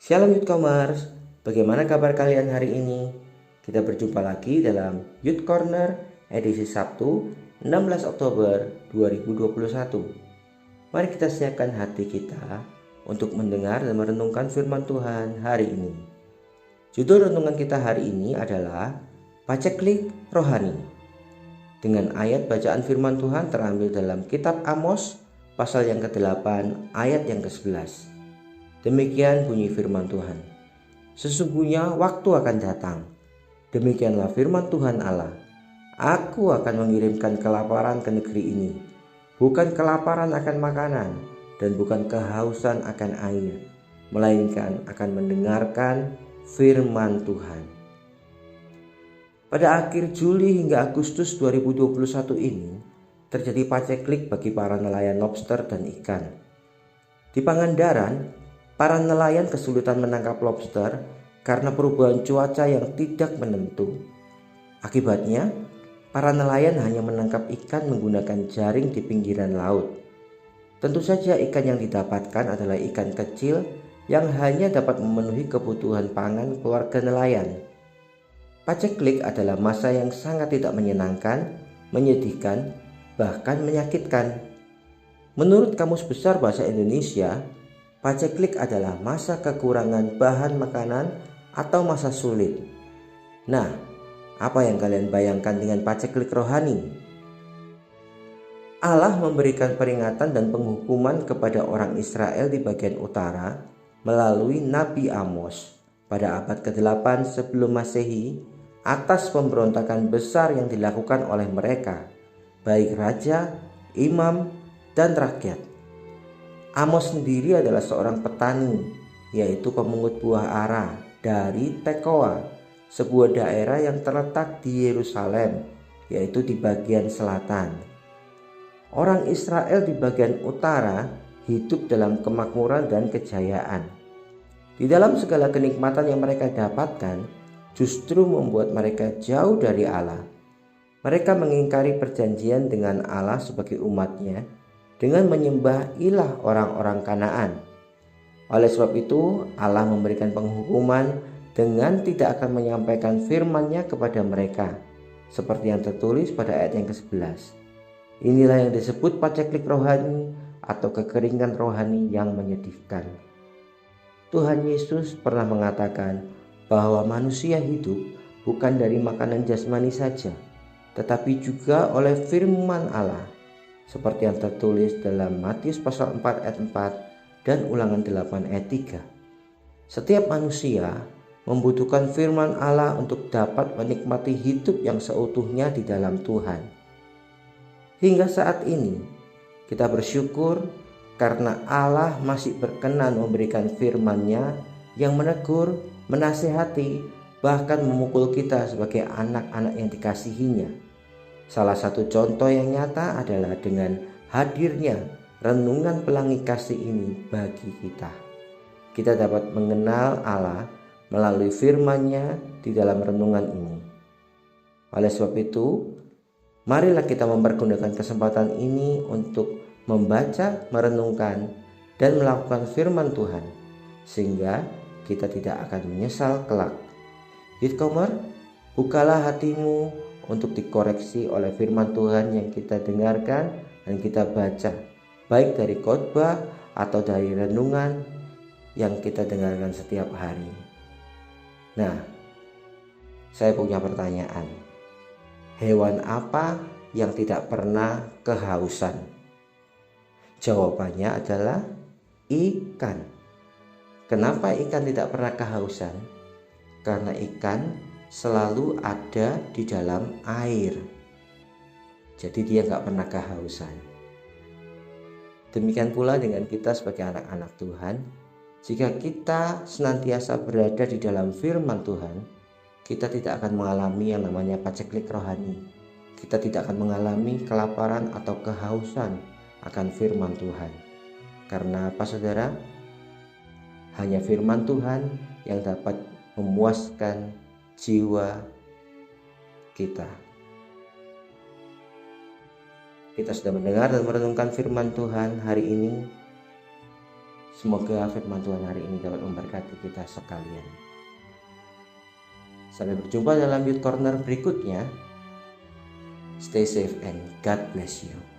Shalom Youthcomers, bagaimana kabar kalian hari ini? Kita berjumpa lagi dalam Youth Corner edisi Sabtu 16 Oktober 2021. Mari kita siapkan hati kita untuk mendengar dan merenungkan firman Tuhan hari ini. Judul renungan kita hari ini adalah Paceklik Rohani. Dengan ayat bacaan firman Tuhan terambil dalam kitab Amos pasal yang ke-8 ayat yang ke-11. Demikian bunyi firman Tuhan. Sesungguhnya waktu akan datang, demikianlah firman Tuhan Allah. Aku akan mengirimkan kelaparan ke negeri ini, bukan kelaparan akan makanan dan bukan kehausan akan air, melainkan akan mendengarkan firman Tuhan. Pada akhir Juli hingga Agustus 2021 ini, terjadi paceklik bagi para nelayan lobster dan ikan. Di Pangandaran, para nelayan kesulitan menangkap lobster karena perubahan cuaca yang tidak menentu. Akibatnya, para nelayan hanya menangkap ikan menggunakan jaring di pinggiran laut. Tentu saja ikan yang didapatkan adalah ikan kecil yang hanya dapat memenuhi kebutuhan pangan keluarga nelayan. Paceklik adalah masa yang sangat tidak menyenangkan, menyedihkan, bahkan menyakitkan. Menurut Kamus Besar Bahasa Indonesia, paceklik adalah masa kekurangan bahan makanan atau masa sulit. Nah, apa yang kalian bayangkan dengan paceklik rohani? Allah memberikan peringatan dan penghukuman kepada orang Israel di bagian utara melalui Nabi Amos pada abad ke-8 sebelum Masehi atas pemberontakan besar yang dilakukan oleh mereka, baik raja, imam, dan rakyat. Amos sendiri adalah seorang petani, yaitu pemungut buah ara dari Tekoa, sebuah daerah yang terletak di Yerusalem, yaitu di bagian selatan. Orang Israel di bagian utara hidup dalam kemakmuran dan kejayaan. Di dalam segala kenikmatan yang mereka dapatkan, justru membuat mereka jauh dari Allah. Mereka mengingkari perjanjian dengan Allah sebagai umatnya dengan menyembah ilah orang-orang Kanaan. Oleh sebab itu, Allah memberikan penghukuman dengan tidak akan menyampaikan firman-Nya kepada mereka, seperti yang tertulis pada ayat yang ke-11. Inilah yang disebut paceklik rohani atau kekeringan rohani yang menyedihkan. Tuhan Yesus pernah mengatakan bahwa manusia hidup bukan dari makanan jasmani saja, tetapi juga oleh firman Allah, seperti yang tertulis dalam Matius pasal 4 ayat 4 dan Ulangan 8 ayat 3. Setiap manusia membutuhkan firman Allah untuk dapat menikmati hidup yang seutuhnya di dalam Tuhan. Hingga saat ini, kita bersyukur karena Allah masih berkenan memberikan firman-Nya yang menegur, menasihati, bahkan memukul kita sebagai anak-anak yang dikasihinya. Salah satu contoh yang nyata adalah dengan hadirnya renungan pelangi kasih ini bagi kita. Kita dapat mengenal Allah melalui firman-Nya di dalam renungan ini. Oleh sebab itu, marilah kita mempergunakan kesempatan ini untuk membaca, merenungkan, dan melakukan firman Tuhan, sehingga kita tidak akan menyesal kelak. Youthcomer, bukalah hatimu untuk dikoreksi oleh firman Tuhan yang kita dengarkan dan kita baca, baik dari khotbah atau dari renungan yang kita dengarkan setiap hari. Nah, saya punya pertanyaan. Hewan apa yang tidak pernah kehausan? Jawabannya adalah ikan. Kenapa ikan tidak pernah kehausan? Karena ikan selalu ada di dalam air, jadi dia gak pernah kehausan. Demikian pula dengan kita sebagai anak-anak Tuhan. Jika kita senantiasa berada di dalam firman Tuhan, kita tidak akan mengalami yang namanya paceklik rohani. Kita tidak akan mengalami kelaparan atau kehausan akan firman Tuhan. Karena apa, saudara? Hanya firman Tuhan yang dapat memuaskan jiwa kita. Kita sudah mendengar dan merenungkan firman Tuhan hari ini. Semoga firman Tuhan hari ini dapat memberkati kita sekalian. Sampai berjumpa dalam Youth Corner berikutnya. Stay safe and God bless you.